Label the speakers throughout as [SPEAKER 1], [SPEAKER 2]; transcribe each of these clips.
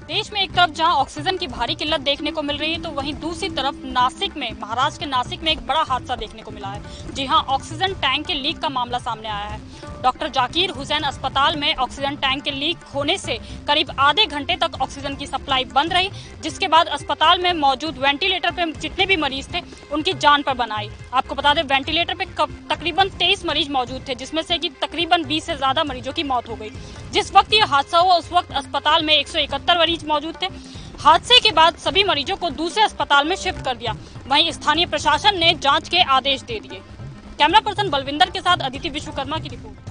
[SPEAKER 1] देश में एक तरफ जहां ऑक्सीजन की भारी किल्लत देखने को मिल रही है, तो वहीं दूसरी तरफ नासिक में, महाराष्ट्र के नासिक में एक बड़ा हादसा देखने को मिला है। जी हां, ऑक्सीजन टैंक के लीक का मामला सामने आया है। डॉक्टर जाकिर हुसैन अस्पताल में ऑक्सीजन टैंक के लीक होने से करीब आधे घंटे तक ऑक्सीजन की सप्लाई बंद रही, जिसके बाद अस्पताल में मौजूद वेंटिलेटर पे जितने भी मरीज थे उनकी जान पर बन आई। आपको बता दें, वेंटिलेटर पे तकरीबन 23 मरीज मौजूद थे, जिसमें से कि तकरीबन 20 से ज्यादा मरीजों की मौत हो गई। जिस वक्त ये हादसा हुआ उस वक्त अस्पताल में 171 मरीज मौजूद थे। हादसे के बाद सभी मरीजों को दूसरे अस्पताल में शिफ्ट कर दिया। वहीं स्थानीय प्रशासन ने जांच के आदेश दे दिए। कैमरा पर्सन बलविंदर के साथ अदिति विश्वकर्मा की रिपोर्ट।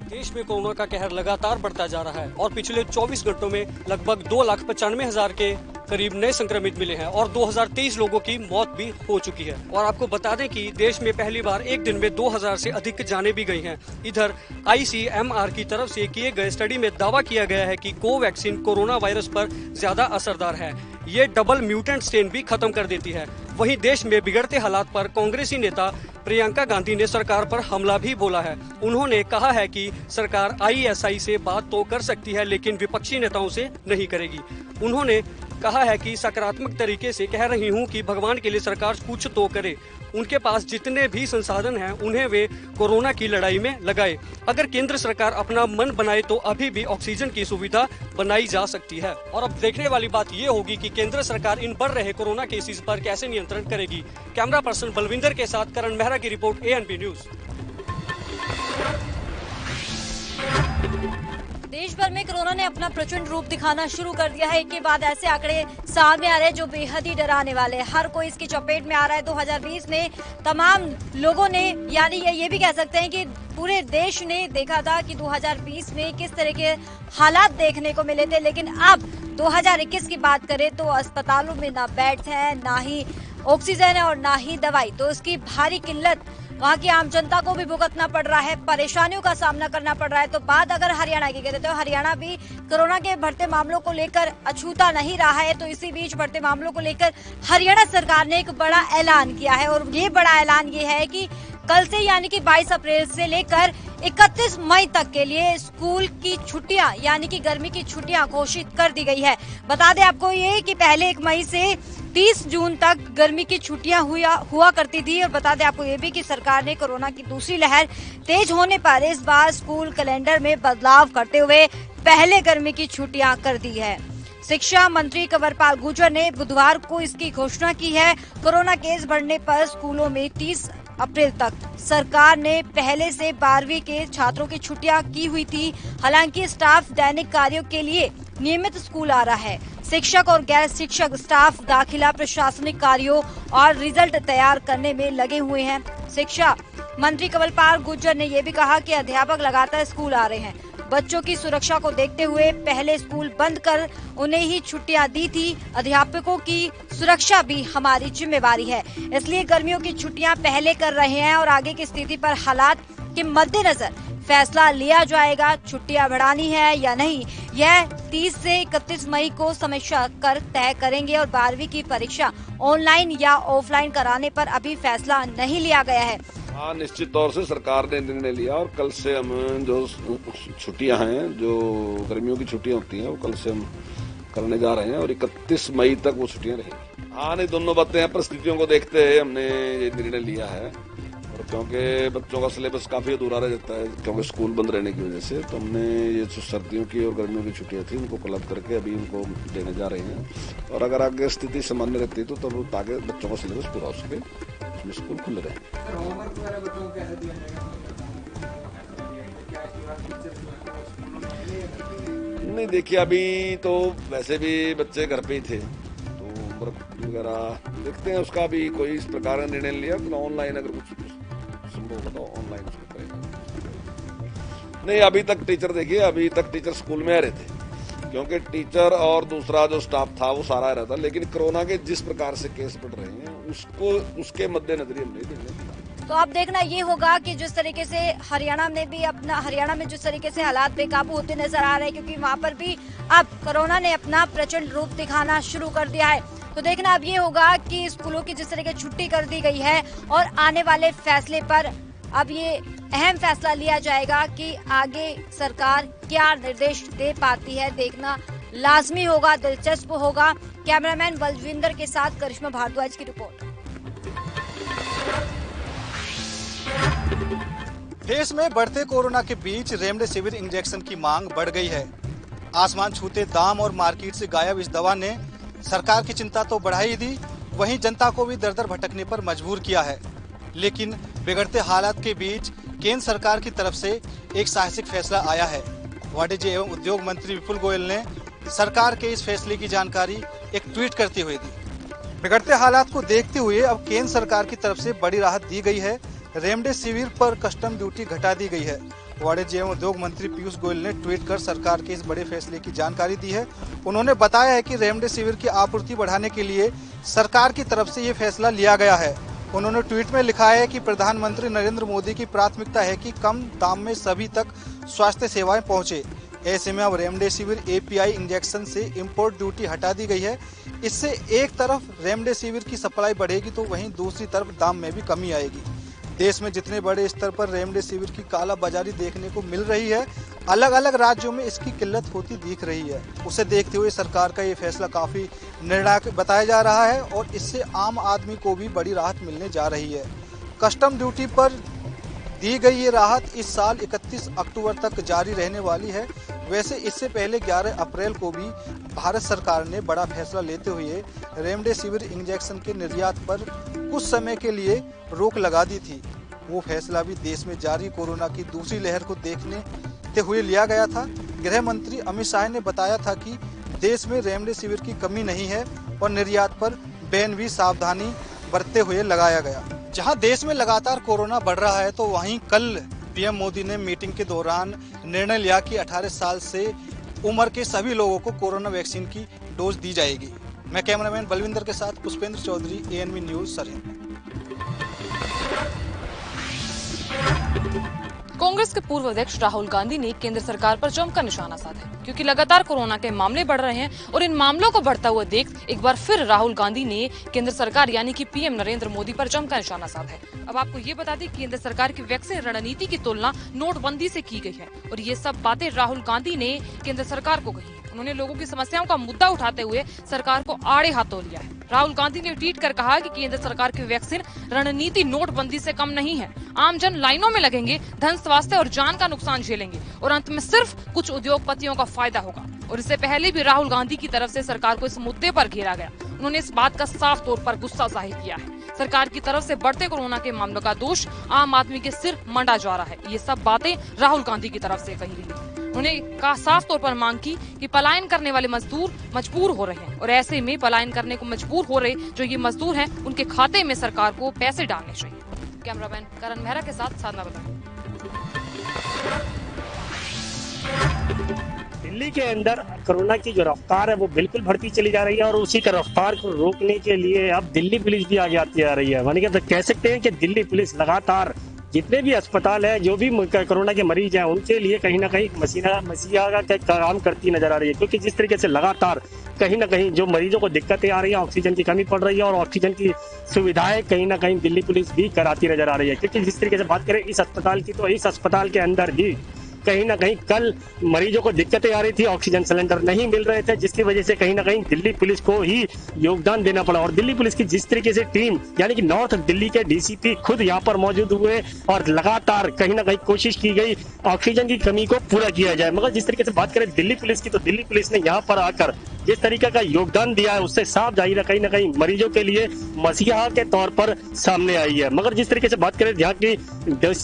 [SPEAKER 2] देश में कोरोना का कहर लगातार बढ़ता जा रहा है और पिछले 24 घंटों में लगभग 2,95,000 के करीब नए संक्रमित मिले हैं और 2023 लोगों की मौत भी हो चुकी है। और आपको बता दें कि देश में पहली बार एक दिन में 2000 से अधिक जानें भी गई हैं। इधर ICMR की तरफ से किए गए स्टडी में दावा किया गया है कि कोवैक्सीन कोरोना वायरस पर ज्यादा असरदार है। ये डबल म्यूटेंट स्ट्रेन भी खत्म कर देती है। वहीं देश में बिगड़ते हालात पर कांग्रेसी नेता प्रियंका गांधी ने सरकार पर हमला भी बोला है। उन्होंने कहा है कि सरकार ISI से बात तो कर सकती है, लेकिन विपक्षी नेताओं से नहीं करेगी। उन्होंने कहा है कि सकारात्मक तरीके से कह रही हूं कि भगवान के लिए सरकार कुछ तो करे। उनके पास जितने भी संसाधन हैं उन्हें वे कोरोना की लड़ाई में लगाए। अगर केंद्र सरकार अपना मन बनाए तो अभी भी ऑक्सीजन की सुविधा बनाई जा सकती है। और अब देखने वाली बात ये होगी कि केंद्र सरकार इन बढ़ रहे कोरोना केसेस पर कैसे नियंत्रण करेगी। कैमरा पर्सन बलविंदर के साथ करण मेहरा की रिपोर्ट, ANP न्यूज।
[SPEAKER 3] देश भर में कोरोना ने अपना प्रचंड रूप दिखाना शुरू कर दिया है। एक के बाद ऐसे आंकड़े सामने आ रहे हैं जो बेहद ही डराने वाले हैं। हर कोई इसकी चपेट में आ रहा है। 2020 में तमाम लोगों ने, यानी ये भी कह सकते हैं कि पूरे देश ने देखा था कि 2020 में किस तरह के हालात देखने को मिले थे, लेकिन अब 2021 की बात करें तो अस्पतालों में ना बेड्स हैं, ना ही ऑक्सीजन है और ना ही दवाई। तो इसकी भारी किल्लत वहाँ की आम जनता को भी भुगतना पड़ रहा है, परेशानियों का सामना करना पड़ रहा है। तो बात अगर हरियाणा की करें तो हरियाणा भी कोरोना के बढ़ते मामलों को लेकर अछूता नहीं रहा है। तो इसी बीच बढ़ते मामलों को लेकर हरियाणा सरकार ने एक बड़ा ऐलान किया है और ये बड़ा ऐलान ये है कि कल से यानी कि 22 अप्रैल से लेकर 31 मई तक के लिए स्कूल की छुट्टियां यानी कि गर्मी की छुट्टियां घोषित कर दी गई है। बता दें आपको ये कि पहले 1 मई से 30 जून तक गर्मी की छुट्टियां हुआ करती थी। और बता दें आपको ये भी कि सरकार ने कोरोना की दूसरी लहर तेज होने पर इस बार स्कूल कैलेंडर में बदलाव करते हुए पहले गर्मी की छुट्टियां कर दी है। शिक्षा मंत्री कंवरपाल गुर्जर ने बुधवार को इसकी घोषणा की है। कोरोना केस बढ़ने पर स्कूलों में 30 अप्रैल तक सरकार ने पहले से 12वीं के छात्रों की छुट्टियां की हुई थी। हालांकि स्टाफ दैनिक कार्यों के लिए नियमित स्कूल आ रहा है। शिक्षक और गैर शिक्षक स्टाफ दाखिला, प्रशासनिक कार्यों और रिजल्ट तैयार करने में लगे हुए हैं। शिक्षा मंत्री कंवरपाल गुर्जर ने यह भी कहा कि अध्यापक लगातार स्कूल आ रहे हैं। बच्चों की सुरक्षा को देखते हुए पहले स्कूल बंद कर उन्हें ही छुट्टियां दी थी। अध्यापकों की सुरक्षा भी हमारी जिम्मेवारी है, इसलिए गर्मियों की छुट्टियां पहले कर रहे हैं और आगे की स्थिति पर हालात के मद्देनजर फैसला लिया जाएगा। छुट्टियां बढ़ानी है या नहीं, यह 30 से 31 मई को समीक्षा कर तय करेंगे। और 12वीं की परीक्षा ऑनलाइन या ऑफलाइन कराने पर अभी फैसला नहीं लिया गया है।
[SPEAKER 4] हाँ, निश्चित तौर से सरकार ने निर्णय लिया और कल से हम जो छुट्टियां हैं, जो गर्मियों की छुट्टियां होती हैं, वो कल से हम करने जा रहे हैं और 31 मई तक वो छुट्टियां रहेंगी। हाँ, नहीं, दोनों बातें हैं। परिस्थितियों को देखते हुए हमने ये निर्णय लिया है और क्योंकि बच्चों का सिलेबस काफी अधूरा रह जाता है क्योंकि स्कूल बंद रहने की वजह से, तो हमने ये जो सर्दियों की और गर्मियों की छुट्टियां थी उनको क्लब करके अभी उनको देने जा रहे हैं। और अगर आगे स्थिति सामान्य रहती है तो ताकि बच्चों का सिलेबस पूरा हो सके, उसमें स्कूल खुले रहे। नहीं, देखिए, अभी तो वैसे भी बच्चे घर पे ही थे, तो होमवर्क वगैरह देखते हैं। उसका भी कोई इस प्रकार का निर्णय लिया तो ऑनलाइन अगर कुछ संभव हो तो ऑनलाइन करेंगे। नहीं, अभी तक टीचर, देखिए, अभी तक टीचर स्कूल में आ रहे थे क्योंकि टीचर और दूसरा जो स्टाफ था वो सारा आ रहा था। लेकिन कोरोना के जिस प्रकार से केस बढ़ रहे हैं उसके मद्देनजर हम नहीं देंगे।
[SPEAKER 3] तो अब देखना ये होगा कि जिस तरीके से हरियाणा में जिस तरीके से हालात बेकाबू होते नजर आ रहे हैं, क्योंकि वहाँ पर भी अब कोरोना ने अपना प्रचंड रूप दिखाना शुरू कर दिया है। तो देखना अब ये होगा कि स्कूलों की जिस तरीके छुट्टी कर दी गई है और आने वाले फैसले पर अब ये अहम फैसला लिया जाएगा कि आगे सरकार क्या निर्देश दे पाती है, देखना लाजमी होगा, दिलचस्प होगा। कैमरामैन बलविंदर के साथ करिश्मा भारद्वाज की रिपोर्ट।
[SPEAKER 5] देश में बढ़ते कोरोना के बीच रेमडेसिविर इंजेक्शन की मांग बढ़ गई है। आसमान छूते दाम और मार्केट से गायब इस दवा ने सरकार की चिंता तो बढ़ा ही दी, वहीं जनता को भी दर-दर भटकने पर मजबूर किया है। लेकिन बिगड़ते हालात के बीच केंद्र सरकार की तरफ से एक साहसिक फैसला आया है। वाणिज्य एवं उद्योग मंत्री विपुल गोयल ने सरकार के इस फैसले की जानकारी एक ट्वीट करते हुए दी। बिगड़ते हालात को देखते हुए अब केंद्र सरकार की तरफ से बड़ी राहत दी गई है। रेमडेसिविर पर कस्टम ड्यूटी घटा दी गई है। वाणिज्य एवं उद्योग मंत्री पीयूष गोयल ने ट्वीट कर सरकार के इस बड़े फैसले की जानकारी दी है। उन्होंने बताया है कि रेमडेसिविर की आपूर्ति बढ़ाने के लिए सरकार की तरफ से ये फैसला लिया गया है। उन्होंने ट्वीट में लिखा है कि प्रधानमंत्री नरेंद्र मोदी की प्राथमिकता है कि कम दाम में सभी तक स्वास्थ्य सेवाएं पहुंचे। ऐसे में अब रेमडेसिविर एपीआई इंजेक्शन से इंपोर्ट ड्यूटी हटा दी गई है। इससे एक तरफ रेमडेसिविर की सप्लाई बढ़ेगी तो वहीं दूसरी तरफ दाम में भी कमी आएगी। देश में जितने बड़े स्तर पर रेमडेसिविर की कालाबाजारी देखने को मिल रही है, अलग अलग राज्यों में इसकी किल्लत होती दिख रही है। उसे देखते हुए सरकार का ये फैसला काफी निर्णायक बताया जा रहा है और इससे आम आदमी को भी बड़ी राहत मिलने जा रही है। कस्टम ड्यूटी पर दी गई ये राहत इस साल 31 अक्टूबर तक जारी रहने वाली है। वैसे इससे पहले 11 अप्रैल को भी भारत सरकार ने बड़ा फैसला लेते हुए रेमडेसिविर इंजेक्शन के निर्यात पर कुछ समय के लिए रोक लगा दी थी। वो फैसला भी देश में जारी कोरोना की दूसरी लहर को देखते हुए लिया गया था। गृह मंत्री अमित शाह ने बताया था कि देश में रेमडेसिविर की कमी नहीं है और निर्यात पर बैन भी सावधानी बरतते हुए लगाया गया। जहां देश में लगातार कोरोना बढ़ रहा है तो वहीं कल पीएम मोदी ने मीटिंग के दौरान निर्णय लिया कि 18 साल से उम्र के सभी लोगों को कोरोना वैक्सीन की डोज दी जाएगी। मैं कैमरामैन बलविंदर के साथ पुष्पेंद्र चौधरी, एएनबी न्यूज, सरहिंद।
[SPEAKER 6] कांग्रेस के पूर्व अध्यक्ष राहुल गांधी ने केंद्र सरकार पर जमकर निशाना साधा, क्योंकि लगातार कोरोना के मामले बढ़ रहे हैं और इन मामलों को बढ़ता हुआ देख एक बार फिर राहुल गांधी ने केंद्र सरकार यानी कि पीएम नरेंद्र मोदी पर जमकर निशाना साधा है। अब आपको ये बता दें, केंद्र सरकार की वैक्सीन रणनीति की तुलना नोटबंदी से की गई है और ये सब बातें राहुल गांधी ने केंद्र सरकार को कही है। उन्होंने लोगों की समस्याओं का मुद्दा उठाते हुए सरकार को आड़े हाथों लिया है। राहुल गांधी ने ट्वीट कर कहा कि केंद्र सरकार की वैक्सीन रणनीति नोटबंदी से कम नहीं है। आम जन लाइनों में लगेंगे, धन, स्वास्थ्य और जान का नुकसान झेलेंगे और अंत में सिर्फ कुछ उद्योगपतियों का फायदा होगा। और इससे पहले भी राहुल गांधी की तरफ से सरकार को इस मुद्दे पर घेरा गया। उन्होंने इस बात का साफ तौर पर गुस्सा जाहिर किया है। सरकार की तरफ से बढ़ते कोरोना के मामलों का दोष आम आदमी के सिर मंडा जा रहा है। ये सब बातें राहुल गांधी की तरफ से कही गई। उन्होंने साफ तौर पर मांग की कि पलायन करने वाले मजदूर मजबूर हो रहे हैं और ऐसे में पलायन करने को मजबूर हो रहे जो ये मजदूर हैं, उनके खाते में सरकार को पैसे डालने चाहिए। कैमरामैन करण मेहरा के साथ साधना बता।
[SPEAKER 7] दिल्ली के अंदर कोरोना की जो रफ्तार है वो बिल्कुल बढ़ती चली जा रही है और उसी का रफ्तार को रोकने के लिए अब दिल्ली पुलिस भी आगे आती जा रही है। मानिए तो कह सकते हैं कि दिल्ली पुलिस लगातार जितने भी अस्पताल है, जो भी कोरोना के मरीज हैं, उनके लिए कहीं ना कहीं मसीहा का काम करती नजर आ रही है। क्योंकि जिस तरीके से लगातार कहीं ना कहीं जो मरीजों को दिक्कतें आ रही है, ऑक्सीजन की कमी पड़ रही है और ऑक्सीजन की सुविधाएं कहीं ना कहीं दिल्ली पुलिस भी कराती नजर आ रही है। क्योंकि जिस तरीके से बात करें इस अस्पताल की, तो इस अस्पताल के अंदर भी कहीं ना कहीं कल मरीजों को दिक्कतें आ रही थी, ऑक्सीजन सिलेंडर नहीं मिल रहे थे, जिसकी वजह से कहीं ना कहीं दिल्ली पुलिस को ही योगदान देना पड़ा। और दिल्ली पुलिस की जिस तरीके से टीम यानी कि नॉर्थ दिल्ली के डीसीपी खुद यहाँ पर मौजूद हुए और लगातार कहीं ना कहीं कोशिश की गई ऑक्सीजन की कमी को पूरा किया जाए। मगर जिस तरीके से बात करें दिल्ली पुलिस की, तो दिल्ली पुलिस ने यहाँ पर आकर जिस तरीके का योगदान दिया है उससे साफ जाहिर है कहीं ना कहीं मरीजों के लिए मसीहा के तौर पर सामने आई है। मगर जिस तरीके से बात करें यहाँ की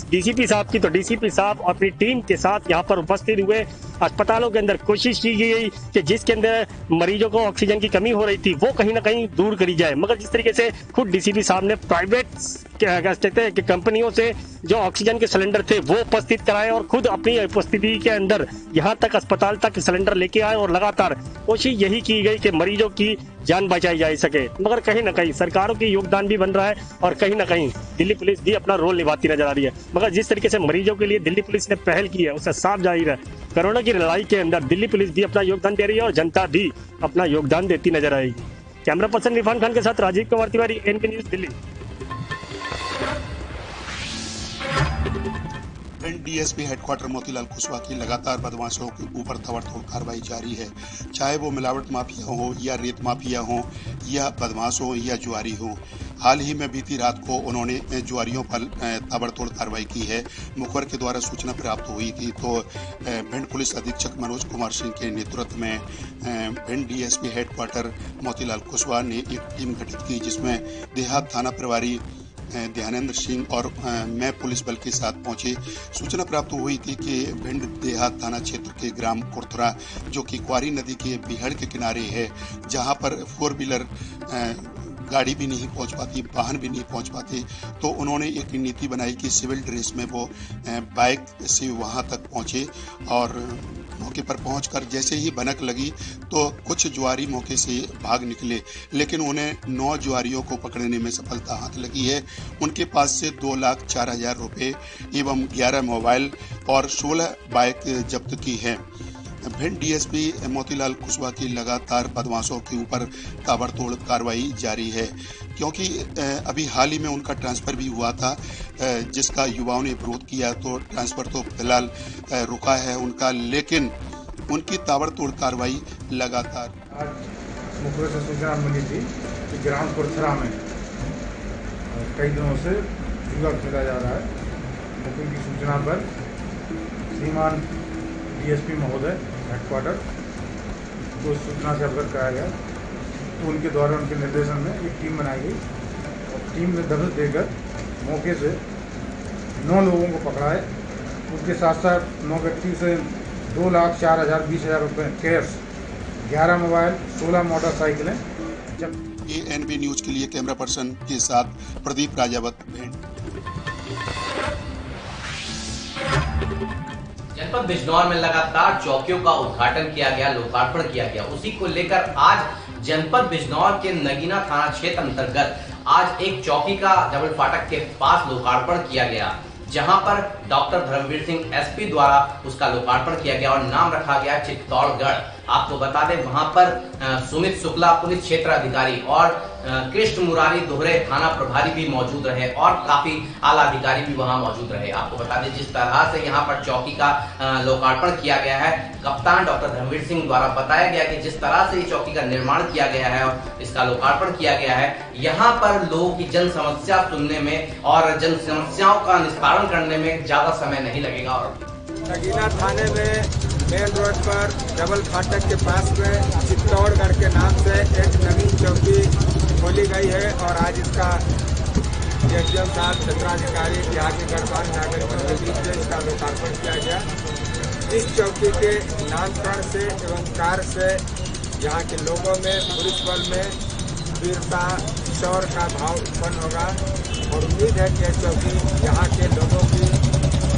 [SPEAKER 7] डीसीपी साहब की, तो डीसीपी साहब अपनी टीम के साथ यहाँ पर उपस्थित हुए। अस्पतालों के अंदर कोशिश की गई कि जिसके अंदर मरीजों को ऑक्सीजन की कमी हो रही थी वो कहीं ना कहीं दूर करी जाए। मगर जिस तरीके से खुद डीसीपी साहब ने प्राइवेट कंपनियों से जो ऑक्सीजन के सिलेंडर थे वो उपस्थित कराए और खुद अपनी उपस्थिति के अंदर यहाँ तक अस्पताल तक सिलेंडर लेके आए और लगातार कोशिश यही की गई कि मरीजों की जान बचाई जा सके। मगर कहीं ना कहीं सरकारों की योगदान भी बन रहा है और कहीं ना कहीं दिल्ली पुलिस भी अपना रोल निभाती नजर आ रही है। मगर जिस तरीके से मरीजों के लिए दिल्ली पुलिस ने पहल की है उससे साफ जाहिर है कोरोना की लड़ाई के अंदर दिल्ली पुलिस भी अपना योगदान दे रही है और जनता भी अपना योगदान देती नजर आएगी। कैमरा पर्सन इरफान खान के साथ Rajiv Kumar Tiwari, ANB news, Delhi.
[SPEAKER 8] Bhind DSP headquarter Motilal Kushwaha की लगातार बदमाशों के ऊपर ताबड़तोड़ कार्रवाई जारी है। चाहे वो मिलावट माफिया हो या रेत माफिया हो या बदमाश हो या जुआरी हो। हाल ही में बीती रात को उन्होंने जुआरियों पर ताबड़तोड़ कार्रवाई की है। मुखबिर के द्वारा सूचना प्राप्त हुई थी तो भिंड पुलिस अधीक्षक मनोज कुमार सिंह के नेतृत्व में भिंड डीएसपी हेडक्वार्टर मोतीलाल कुशवाहा ने एक टीम गठित की, जिसमें देहात थाना प्रभारी ध्यानेंद्र सिंह और मैं पुलिस बल के साथ पहुंचे। सूचना प्राप्त हुई थी कि भिंड देहात थाना क्षेत्र के ग्राम कुरथुरा, जो कि क्वारी नदी के बिहड़ के किनारे है, जहां पर 4 व्हीलर गाड़ी भी नहीं पहुंच पाती, वाहन भी नहीं पहुंच पाते, तो उन्होंने एक नीति बनाई कि सिविल ड्रेस में वो बाइक से वहां तक पहुंचे और मौके पर पहुंचकर जैसे ही भनक लगी तो कुछ जुआरी मौके से भाग निकले, लेकिन उन्हें 9 जुआरियों को पकड़ने में सफलता हाथ लगी है। उनके पास से 2,04,000 रुपए एवं 11 मोबाइल और 16 बाइक जब्त की है। भिंड डीएसपी मोतीलाल कुशवाहा की लगातार बदमाशों के ऊपर ताबड़तोड़ कार्रवाई जारी है, क्योंकि अभी हाल ही में उनका ट्रांसफर भी हुआ था, जिसका युवाओं ने विरोध किया, तो ट्रांसफर तो फिलहाल रुका है उनका, लेकिन उनकी ताबड़तोड़ कार्रवाई लगातार।
[SPEAKER 9] आज मुखबिर से सूचना मिली थी कि ग्राम कुरथुरा में कई दिनों से जुआ खेला जा रहा है। मुखबिर की सूचना पर श्रीमान डीएसपी महोदय हेडक्वार्टर को सूचना से अवगत कराया गया, तो उनके द्वारा उनके निर्देशन में एक टीम बनाई गई और टीम ने दबिश देकर मौके से 9 लोगों को पकड़ा है। उसके साथ साथ 9 व्यक्ति से 2,04,20,000 रुपये कैश, 11 मोबाइल, 16 मोटरसाइकिलें जब।
[SPEAKER 8] ANB न्यूज के लिए कैमरा पर्सन के साथ प्रदीप राजावत, भिंड।
[SPEAKER 10] जनपद बिजनौर में लगातार चौकियों का उद्घाटन किया गया, लोकार्पण किया गया। उसी को लेकर आज जनपद बिजनौर के नगीना थाना क्षेत्र अंतर्गत आज एक चौकी का डबल फाटक के पास लोकार्पण किया गया, जहां पर डॉक्टर धर्मवीर सिंह एसपी द्वारा उसका लोकार्पण किया गया और नाम रखा गया चित्तौड़गढ़। आपको बता दें वहां पर सुमित शुक्ला पुलिस क्षेत्र अधिकारी और कृष्ण मुरारी दोहरे थाना प्रभारी भी मौजूद रहे और काफी आला अधिकारी भी वहां मौजूद रहे। आपको बता दें जिस तरह से यहां पर चौकी का लोकार्पण किया गया है, कप्तान डॉक्टर धर्मवीर सिंह द्वारा बताया गया कि जिस तरह से चौकी का निर्माण किया गया है और इसका लोकार्पण किया गया है, यहाँ पर लोगों की जन समस्या सुनने में और जन समस्याओं का निस्तारण करने में ज्यादा समय नहीं लगेगा। और
[SPEAKER 11] नगीना थाने में मेन रोड पर डबल फाटक के पास में चित्तौड़गढ़ के नाम से एक नवीन चौकी खोली गई है और आज इसका एसडीएम साहब, क्षेत्राधिकारी, यहाँ के गणमान्य नागरिकों के बीच में इसका लोकार्पण किया गया। इस चौकी के नामकरण से एवं कार्य से यहाँ के लोगों में, पुलिस बल में वीरता, शौर्य का भाव उत्पन्न होगा और उम्मीद है कि यह चौकी यहाँ के लोगों की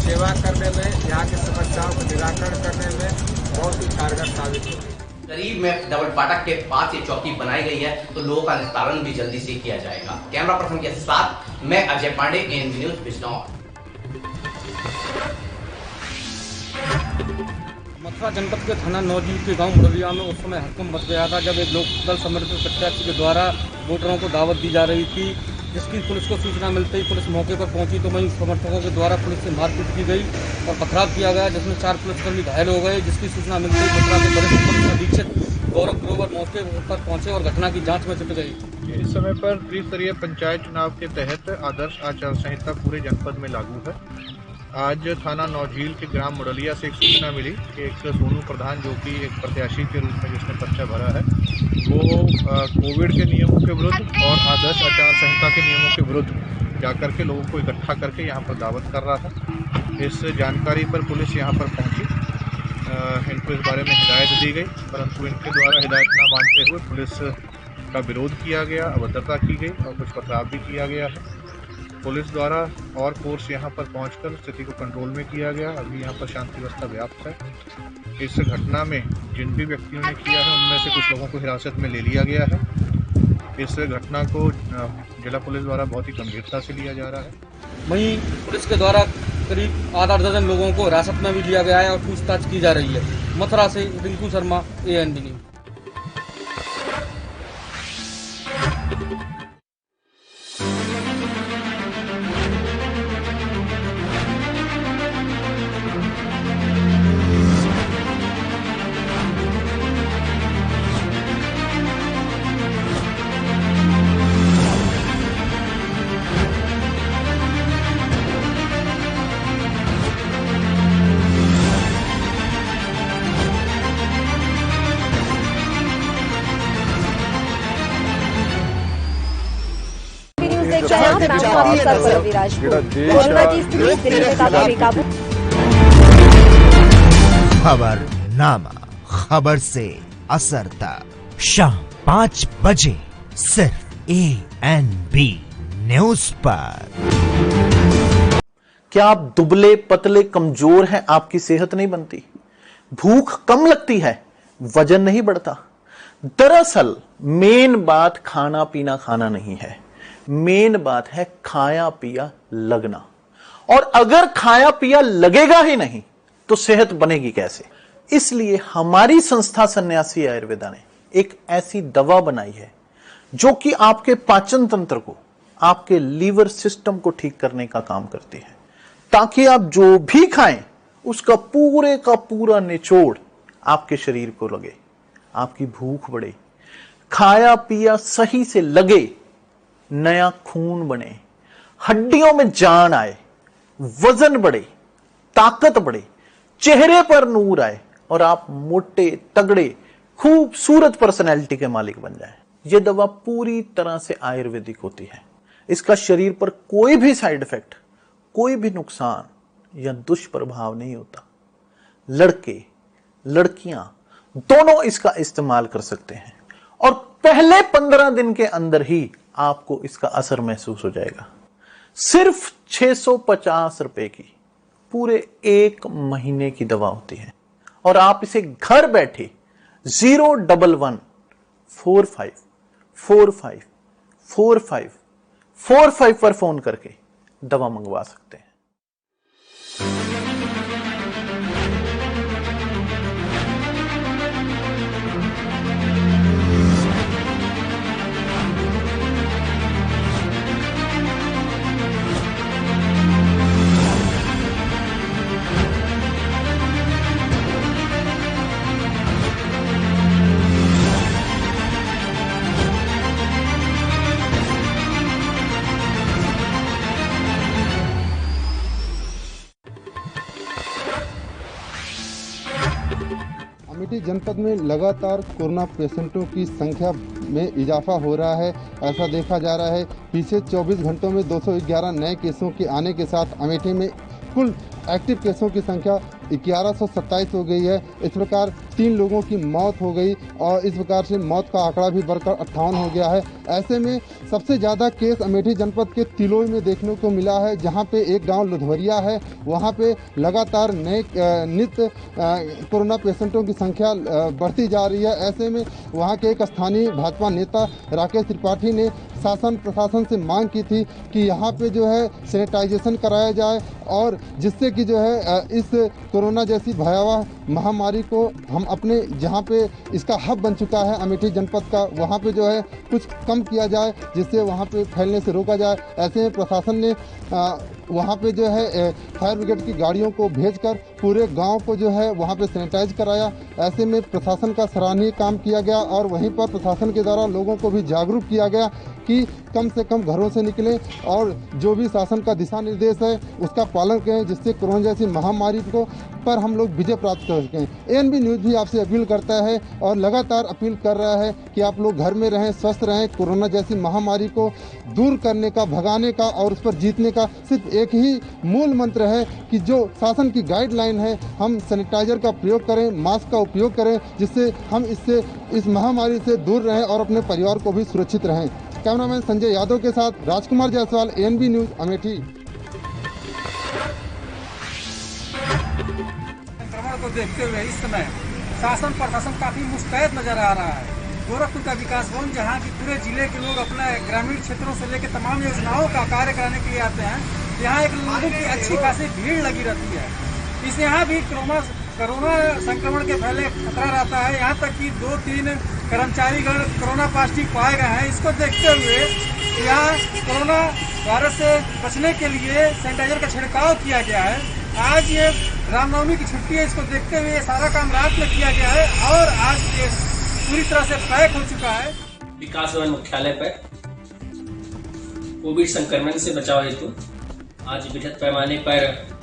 [SPEAKER 11] सेवा करने में, यहाँ की समस्याओं को निराकरण करने में बहुत ही कारगर साबित होगी।
[SPEAKER 10] करीब में डबल फाटक के पास ये चौकी बनाई गई है, तो लोगों का निस्तारण भी जल्दी से किया जाएगा। कैमरा पर्सन के साथ मैं अजय पांडे, ANB न्यूज बिजनौर।
[SPEAKER 2] मथुरा जनपद के थाना नौजील के गांव मुरलिया में उस समय हड़कंप मच गया था, जब एक लोकदल समर्थित प्रत्याशी के द्वारा वोटरों को दावत दी जा रही थी, जिसकी पुलिस को सूचना मिलते ही पुलिस मौके पर पहुंची, तो वहीं समर्थकों के द्वारा पुलिस से मारपीट की गई और पथराव किया गया, जिसमें 4 पुलिसकर्मी घायल हो गए। जिसकी सूचना मिलते ही मथुरा के वरिष्ठ पुलिस अधीक्षक गौरव ग्रोवर मौके पर पहुंचे और घटना की जांच में जुट गई।
[SPEAKER 12] इस समय पर त्रिस्तरीय पंचायत चुनाव के तहत आदर्श आचार संहिता पूरे जनपद में लागू है। आज थाना नौझील के ग्राम मुरलिया से एक सूचना मिली कि एक सोनू प्रधान, जो कि एक प्रत्याशी के रूप में जिसने पर्चा भरा है, वो कोविड के नियमों के विरुद्ध और आदर्श आचार संहिता के नियमों के विरुद्ध जाकर के लोगों को इकट्ठा करके यहाँ पर दावत कर रहा था। इस जानकारी पर पुलिस यहाँ पर पहुँची, इनको इस बारे में हिदायत दी गई, परंतु इनके द्वारा हिदायत न मानते हुए पुलिस का विरोध किया गया, अभद्रता की गई और कुछ पथराव भी किया गया है। पुलिस द्वारा और फोर्स यहाँ पर पहुंचकर स्थिति को कंट्रोल में किया गया। अभी यहाँ पर शांति व्यवस्था व्याप्त है। इस घटना में जिन भी व्यक्तियों ने किया है उनमें से कुछ लोगों को हिरासत में ले लिया गया है। इस घटना को जिला पुलिस द्वारा बहुत ही गंभीरता से लिया जा रहा है।
[SPEAKER 2] वहीं पुलिस के द्वारा करीब आधा दर्जन लोगों को हिरासत में भी लिया गया है और पूछताछ की जा रही है। मथुरा से रिंकू शर्मा, ANB न्यूज।
[SPEAKER 3] अमृतसर पर विराजपुर। कोरोना की स्थिति दिल्ली में काफी बेकाबू।
[SPEAKER 13] खबरनामा, खबर से असर तक शाम 5 बजे सिर्फ ANB न्यूज पर।
[SPEAKER 14] क्या आप दुबले पतले कमजोर हैं? आपकी सेहत नहीं बनती, भूख कम लगती है, वजन नहीं बढ़ता? दरअसल मेन बात खाना पीना खाना नहीं है, मेन बात है खाया पिया लगना। और अगर खाया पिया लगेगा ही नहीं तो सेहत बनेगी कैसे? इसलिए हमारी संस्था सन्यासी आयुर्वेदा ने एक ऐसी दवा बनाई है जो कि आपके पाचन तंत्र को, आपके लीवर सिस्टम को ठीक करने का काम करती है, ताकि आप जो भी खाएं उसका पूरे का पूरा निचोड़ आपके शरीर को लगे, आपकी भूख बढ़े, खाया पिया सही से लगे, नया खून बने, हड्डियों में जान आए, वजन बढ़े, ताकत बढ़े, चेहरे पर नूर आए और आप मोटे तगड़े खूबसूरत पर्सनैलिटी के मालिक बन जाएं। यह दवा पूरी तरह से आयुर्वेदिक होती है। इसका शरीर पर कोई भी साइड इफेक्ट, कोई भी नुकसान या दुष्प्रभाव नहीं होता। लड़के लड़कियां दोनों इसका इस्तेमाल कर सकते हैं और पहले 15 दिन के अंदर ही आपको इसका असर महसूस हो जाएगा। सिर्फ 650 रुपए की पूरे 1 महीने की दवा होती है और आप इसे घर बैठे 01145454545 पर फोन करके दवा मंगवा सकते हैं।
[SPEAKER 15] अमेठी जनपद में लगातार कोरोना पेशेंटों की संख्या में इजाफा हो रहा है, ऐसा देखा जा रहा है। पिछले 24 घंटों में 211 नए केसों के आने के साथ अमेठी में कुल एक्टिव केसों की संख्या 1127 हो गई है। इस प्रकार 3 लोगों की मौत हो गई और इस प्रकार से मौत का आंकड़ा भी बढ़कर 58 हो गया है। ऐसे में सबसे ज़्यादा केस अमेठी जनपद के तिलोई में देखने को मिला है, जहां पे एक गांव लुधवरिया है, वहां पे लगातार नित्य कोरोना पेशेंटों की संख्या बढ़ती जा रही है। ऐसे में वहां के एक स्थानीय भाजपा नेता राकेश त्रिपाठी ने शासन प्रशासन से मांग की थी कि यहाँ पे जो है सैनिटाइजेशन कराया जाए और जिससे कि जो है इस कोरोना जैसी भयावह महामारी को हम अपने जहाँ पे इसका हब बन चुका है अमेठी जनपद का, वहाँ पे जो है कुछ कम किया जाए, जिससे वहाँ पे फैलने से रोका जाए। ऐसे में प्रशासन ने वहाँ पे जो है फायर ब्रिगेड की गाड़ियों को भेजकर पूरे गांव को जो है वहाँ पे सैनिटाइज कराया। ऐसे में प्रशासन का सराहनीय काम किया गया और वहीं पर प्रशासन के द्वारा लोगों को भी जागरूक किया गया कि कम से कम घरों से निकलें और जो भी शासन का दिशा निर्देश है उसका पालन करें, जिससे कोरोना जैसी महामारी को पर हम लोग विजय प्राप्त कर सकें। ANB न्यूज़ भी आपसे अपील करता है और लगातार अपील कर रहा है कि आप लोग घर में रहें, स्वस्थ रहें। कोरोना जैसी महामारी को दूर करने का, भगाने का और उस पर जीतने का सिर्फ एक ही मूल मंत्र है कि जो शासन की गाइडलाइन है, हम सैनिटाइजर का प्रयोग करें, मास्क का उपयोग करें, जिससे हम इस महामारी से दूर रहें और अपने परिवार को भी सुरक्षित रहें। कैमरामैन संजय यादव के साथ राजकुमार जायसवाल, ANB न्यूज़ अमेठी।
[SPEAKER 16] संक्रमण को देखते हुए इस समय शासन प्रशासन काफी मुस्तैद नजर आ रहा है। गोरखपुर का विकास भवन, जहाँ की पूरे जिले के लोग अपने ग्रामीण क्षेत्रों से लेकर तमाम योजनाओं का कार्य कराने के लिए आते हैं, यहाँ एक लोगों की अच्छी खासी भीड़ लगी रहती है। इस यहाँ भी कोरोना संक्रमण के फैले खतरा रहता है। यहाँ तक कि 2-3 कर्मचारीगण कोरोना पॉजिटिव पाए गए हैं। इसको देखते हुए यहाँ कोरोना वायरस से बचने के लिए सैनिटाइजर का छिड़काव किया गया है। आज ये रामनवमी की छुट्टी है, इसको देखते हुए सारा काम रात में किया गया है और आज ये पूरी तरह से पैक हो चुका है।
[SPEAKER 17] विकास भवन मुख्यालय पर कोविड संक्रमण से बचाव हेतु आज बृहद पैमाने पर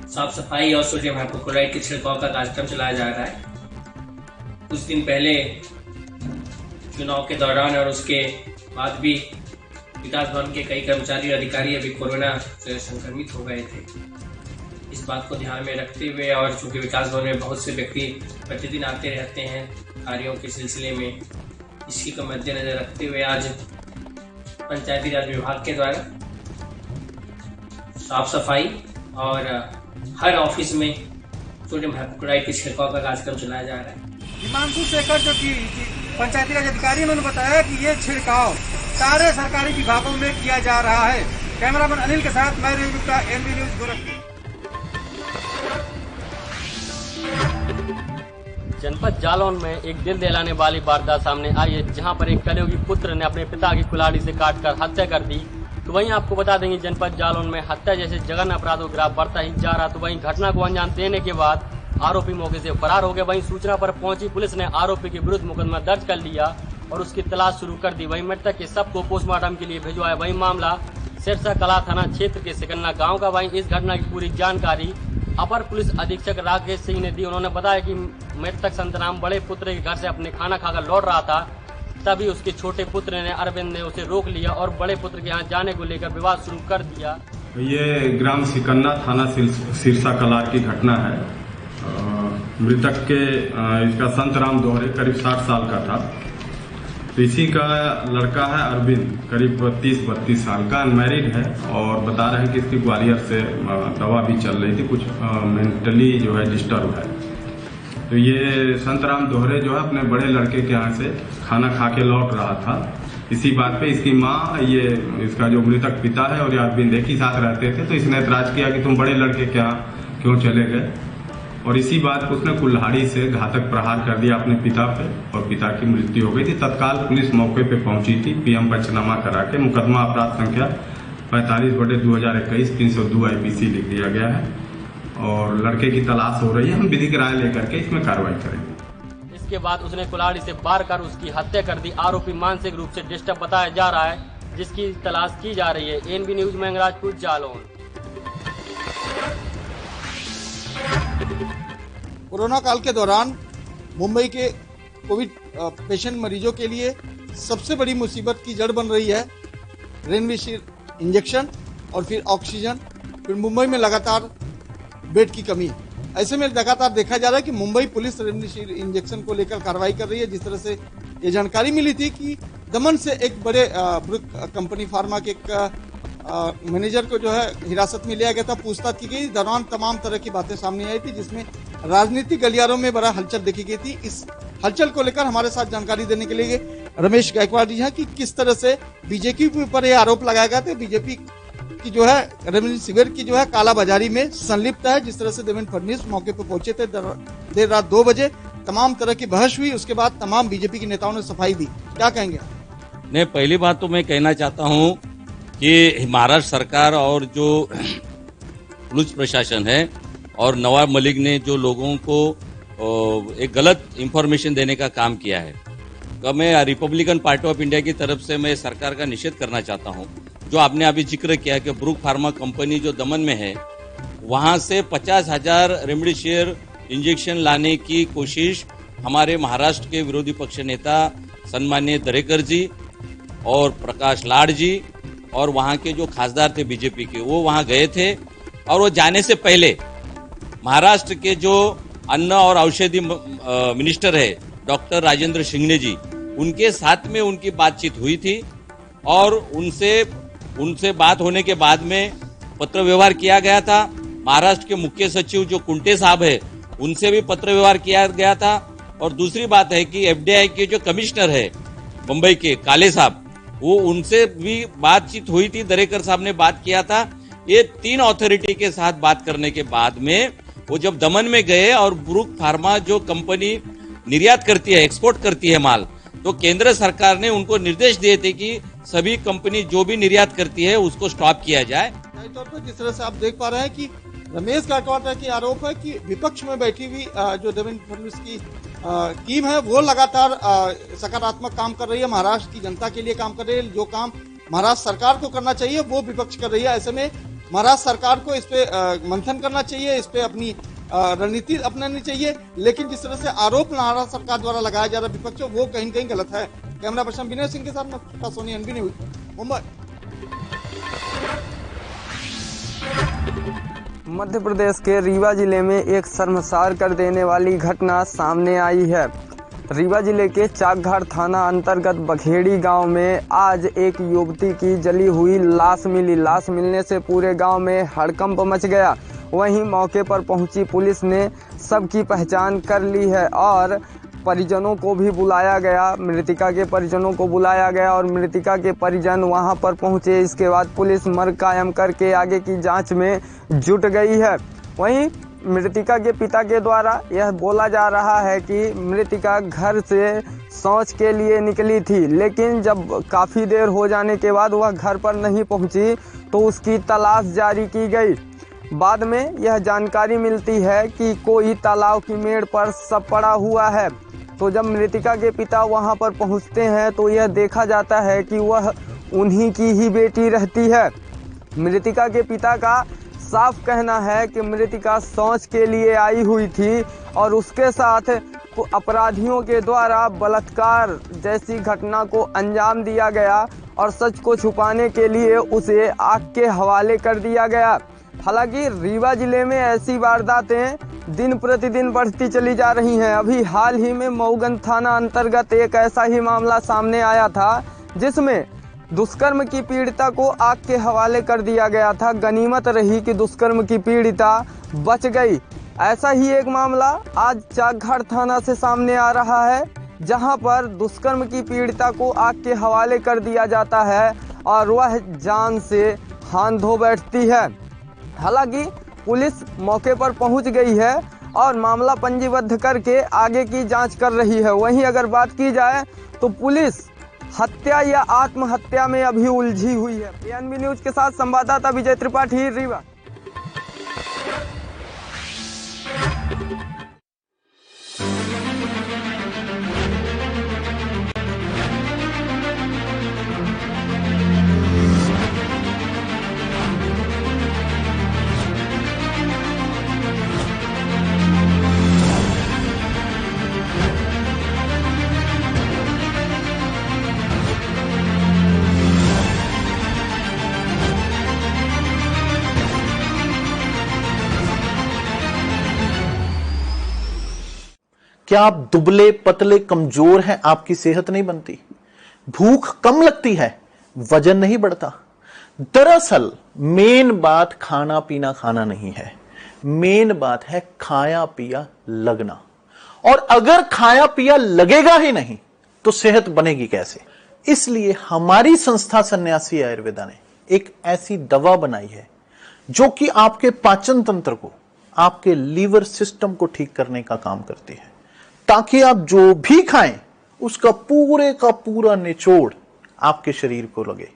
[SPEAKER 17] साफ सफाई और सोडियम हाइपोक्लोराइड के छिड़काव का कार्यक्रम चलाया जा रहा है। कुछ दिन पहले चुनाव के दौरान और उसके बाद भी विकास भवन के कई कर्मचारी और अधिकारी अभी कोरोना से संक्रमित हो गए थे। इस बात को ध्यान में रखते हुए और चूंकि विकास भवन में बहुत से व्यक्ति प्रतिदिन आते रहते हैं कार्यों के सिलसिले में, इसी को मद्देनजर रखते हुए आज पंचायती राज विभाग के द्वारा साफ सफाई और हर ऑफिस में सोडियम हाइपोक्लोराइड के छिड़काव का कार्यक्रम चलाया जा रहा है।
[SPEAKER 16] हिमांशु शेखर जो कि पंचायती राज अधिकारी उन्होंने बताया कि ये छिड़काव सारे सरकारी विभागों में किया जा रहा है। कैमरामैन अनिल के साथ मैं रेणु गुप्ता, एनबी न्यूज गोरखपुर।
[SPEAKER 18] जनपद जालौन में एक दिल दहलाने वाली वारदात सामने आई है, जहां पर एक कलयुगी पुत्र ने अपने पिता की कुल्हाड़ी से काटकर हत्या कर दी। तो वहीं आपको बता देंगे जनपद जालौन में हत्या जैसे जघन्य अपराधों का ग्राफ बढ़ता ही जा रहा। तो वहीं घटना को अंजाम देने के बाद आरोपी मौके से फरार हो गए। वहीं सूचना पर पहुंची पुलिस ने आरोपी के विरुद्ध मुकदमा दर्ज कर लिया और उसकी तलाश शुरू कर दी। वहीं मृतक के शव को पोस्टमार्टम के लिए भिजवाया। वहीं मामला सिरसा कला थाना क्षेत्र के सिकन्ना गांव का। वहीं इस घटना की पूरी जानकारी अपर पुलिस अधीक्षक राकेश सिंह ने दी। उन्होंने बताया कि मृतक संतराम बड़े पुत्र के घर से अपने खाना खाकर लौट रहा था, तभी उसके छोटे पुत्र ने अरविंद ने उसे रोक लिया और बड़े पुत्र के यहाँ जाने को लेकर विवाद शुरू कर दिया।
[SPEAKER 19] ये ग्राम सिकन्ना थाना सिरसा कला की घटना है। मृतक के इसका संतराम दोहरे करीब 60 साल का था। इसी का लड़का है अरविंद, करीब 30-32 साल का, अनमैरिड है और बता रहे हैं कि इसकी ग्वालियर से दवा भी चल रही थी, कुछ मेंटली जो है डिस्टर्ब है। तो ये संतराम दोहरे जो है अपने बड़े लड़के के यहाँ से खाना खा के लौट रहा था। इसी बात पे इसकी माँ, ये इसका जो मृतक पिता है और ये अरविंद एक ही साथ रहते थे, तो इसने ऐतराज किया कि तुम बड़े लड़के के यहाँ क्यों चले गए, और इसी बात पर उसने कुल्हाड़ी से घातक प्रहार कर दिया अपने पिता पे और पिता की मृत्यु हो गई थी। तत्काल पुलिस मौके पे पहुंची थी। पीएम पंचनामा करा के मुकदमा अपराध संख्या 45/2021 302 IPC लिख दिया गया है और लड़के की तलाश हो रही है। हम विधिक राय लेकर के इसमें कार्रवाई करेंगे।
[SPEAKER 18] इसके बाद उसने कुल्हाड़ी से वार कर उसकी हत्या कर दी। आरोपी मानसिक रूप से डिस्टर्ब बताया जा रहा है, जिसकी तलाश की जा रही है। NB news Mangrajpur Jalaun.
[SPEAKER 20] Corona काल के दौरान मुंबई के कोविड पेशेंट मरीजों के लिए सबसे बड़ी मुसीबत की जड़ बन रही है रेमडेसिविर इंजेक्शन और फिर ऑक्सीजन, फिर मुंबई में लगातार बेड की कमी। ऐसे में लगातार देखा जा रहा है कि मुंबई पुलिस रेमडेसिविर इंजेक्शन को लेकर कार्रवाई कर रही है। जिस तरह से ये जानकारी मिली थी कि दमन से एक बड़े कंपनी फार्मा के एक मैनेजर को जो है हिरासत में लिया गया था, पूछताछ की गई। दौरान तमाम तरह की बातें सामने आई थी, जिसमें राजनीतिक गलियारों में बड़ा हलचल देखी गई थी। इस हलचल को लेकर हमारे साथ जानकारी देने के लिए रमेश गायकवाड़ जी हैं कि किस तरह से बीजेपी के ऊपर ये आरोप लगाया गया था, बीजेपी की जो है रेमडेसिविर की जो है कालाबाजारी में संलिप्त है। जिस तरह से देवेंद्र फडणवीस मौके पर पहुंचे थे देर रात 2 बजे, तमाम तरह की बहस हुई। उसके बाद तमाम बीजेपी के नेताओं ने सफाई दी। क्या कहेंगे?
[SPEAKER 21] नहीं, पहली बात तो मैं कहना चाहता हूं कि महाराष्ट्र सरकार और जो पुलिस प्रशासन है और नवाब मलिक ने जो लोगों को एक गलत इंफॉर्मेशन देने का काम किया है, तो मैं रिपब्लिकन पार्टी ऑफ इंडिया की तरफ से मैं सरकार का निषेध करना चाहता हूं। जो आपने अभी जिक्र किया कि ब्रूक फार्मा कंपनी जो दमन में है, वहां से 50,000 रेमडेसिविर इंजेक्शन लाने की कोशिश हमारे महाराष्ट्र के विरोधी पक्ष नेता सन्माननीय दरेकर जी और प्रकाश लाड जी और वहां के जो खासदार थे बीजेपी के, वो वहां गए थे। और वो जाने से पहले महाराष्ट्र के जो अन्न और औषधि मिनिस्टर है डॉक्टर राजेंद्र शिंगणे जी, उनके साथ में उनकी बातचीत हुई थी और उनसे बात होने के बाद में पत्र व्यवहार किया गया था। महाराष्ट्र के मुख्य सचिव जो कुंटे साहब है, उनसे भी पत्र व्यवहार किया गया था। और दूसरी बात है कि एफडीआई के जो कमिश्नर है मुंबई के काले साहब, वो उनसे भी बातचीत हुई थी, दरेकर साहब ने बात किया था। ये 3 अथॉरिटी के साथ बात करने के बाद में वो जब दमन में गए और ब्रूक फार्मा जो कंपनी निर्यात करती है, एक्सपोर्ट करती है माल, तो केंद्र सरकार ने उनको निर्देश दिए थे कि सभी कंपनी जो भी निर्यात करती है उसको स्टॉप किया जाए।
[SPEAKER 20] तौर पर जिस तरह से आप देख पा रहे हैं कि रमेश गायकवाड़ की आरोप है कि विपक्ष में बैठी हुई जो देवेंद्र फडणवीस की टीम है, वो लगातार सकारात्मक काम कर रही है, महाराष्ट्र की जनता के लिए काम कर रही है। जो काम महाराष्ट्र सरकार को करना चाहिए वो विपक्ष कर रही है। ऐसे में महाराष्ट्र सरकार को इस पे मंथन करना चाहिए, इस पे अपनी रणनीति अपनानी चाहिए। लेकिन जिस तरह से आरोप महाराष्ट्र सरकार द्वारा लगाया जा रहा है विपक्ष, वो कहीं न कहीं गलत है। कैमरा पर्सन विनय सिंह के साथ मैं सोनी, एनबी न्यूज मुंबई।
[SPEAKER 1] मध्य प्रदेश के रीवा जिले में एक शर्मसार कर देने वाली घटना सामने आई है। रीवा जिले के चाकघाट थाना अंतर्गत बखेड़ी गांव में आज एक युवती की जली हुई लाश मिली। लाश मिलने से पूरे गांव में हड़कंप मच गया। वहीं मौके पर पहुंची पुलिस ने सबकी पहचान कर ली है और परिजनों को भी बुलाया गया। मृतिका के परिजनों को बुलाया गया और मृतिका के परिजन वहां पर पहुंचे। इसके बाद पुलिस मर्ग कायम करके आगे की जांच में जुट गई है। वहीं मृतिका के पिता के द्वारा यह बोला जा रहा है कि मृतिका घर से शौच के लिए निकली थी, लेकिन जब काफ़ी देर हो जाने के बाद वह घर पर नहीं पहुंची तो उसकी तलाश जारी की गई। बाद में यह जानकारी मिलती है कि कोई तालाब की मेड़ पर सब पड़ा हुआ है। तो जब मृतिका के पिता वहां पर पहुंचते हैं तो यह देखा जाता है कि वह उन्हीं की ही बेटी रहती है। मृतिका के पिता का साफ कहना है कि मृतिका शौच के लिए आई हुई थी और उसके साथ अपराधियों के द्वारा बलात्कार जैसी घटना को अंजाम दिया गया और सच को छुपाने के लिए उसे आग के हवाले कर दिया गया। हालांकि रीवा जिले में ऐसी वारदातें दिन प्रतिदिन बढ़ती चली जा रही हैं। अभी हाल ही में मऊगंज थाना अंतर्गत एक ऐसा ही मामला सामने आया था जिसमें दुष्कर्म की पीड़िता को आग के हवाले कर दिया गया था। गनीमत रही कि दुष्कर्म की पीड़िता बच गई। ऐसा ही एक मामला आज चाकघाट थाना से सामने आ रहा है, जहां पर दुष्कर्म की पीड़िता को आग के हवाले कर दिया जाता है और वह जान से हाथ धो बैठती है। हालांकि पुलिस मौके पर पहुंच गई है और मामला पंजीबद्ध करके आगे की जांच कर रही है। वहीं अगर बात की जाए तो पुलिस हत्या या आत्महत्या में अभी उलझी हुई है। एएनबी न्यूज के साथ संवाददाता विजय त्रिपाठी, रीवा।
[SPEAKER 14] क्या आप दुबले पतले कमजोर हैं? आपकी सेहत नहीं बनती, भूख कम लगती है, वजन नहीं बढ़ता। दरअसल मेन बात खाना पीना खाना नहीं है, मेन बात है खाया पिया लगना। और अगर खाया पिया लगेगा ही नहीं तो सेहत बनेगी कैसे? इसलिए हमारी संस्था सन्यासी आयुर्वेदा ने एक ऐसी दवा बनाई है जो कि आपके पाचन तंत्र को, आपके लीवर सिस्टम को ठीक करने का काम करती है, ताकि आप जो भी खाएं उसका पूरे का पूरा निचोड़ आपके शरीर को लगे,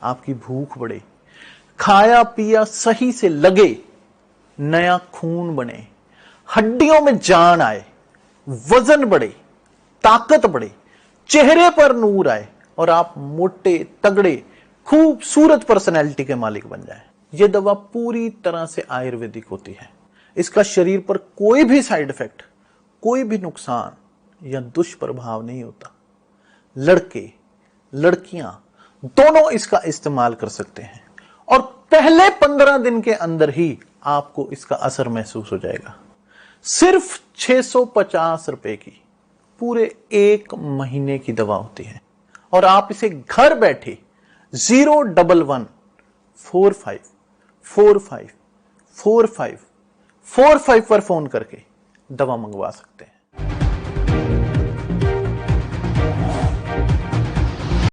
[SPEAKER 14] आपकी भूख बढ़े, खाया पिया सही से लगे, नया खून बने, हड्डियों में जान आए, वजन बढ़े, ताकत बढ़े, चेहरे पर नूर आए और आप मोटे तगड़े खूबसूरत पर्सनैलिटी के मालिक बन जाएं। यह दवा पूरी तरह से आयुर्वेदिक होती है। इसका शरीर पर कोई भी साइड इफेक्ट, कोई भी नुकसान या दुष्प्रभाव नहीं होता। लड़के लड़कियां दोनों इसका इस्तेमाल कर सकते हैं और पहले 15 दिन के अंदर ही आपको इसका असर महसूस हो जाएगा। सिर्फ 650 रुपए की पूरे 1 महीने की दवा होती है और आप इसे घर बैठे 01145454545 पर फोन करके दवा मंगवा सकते हैं।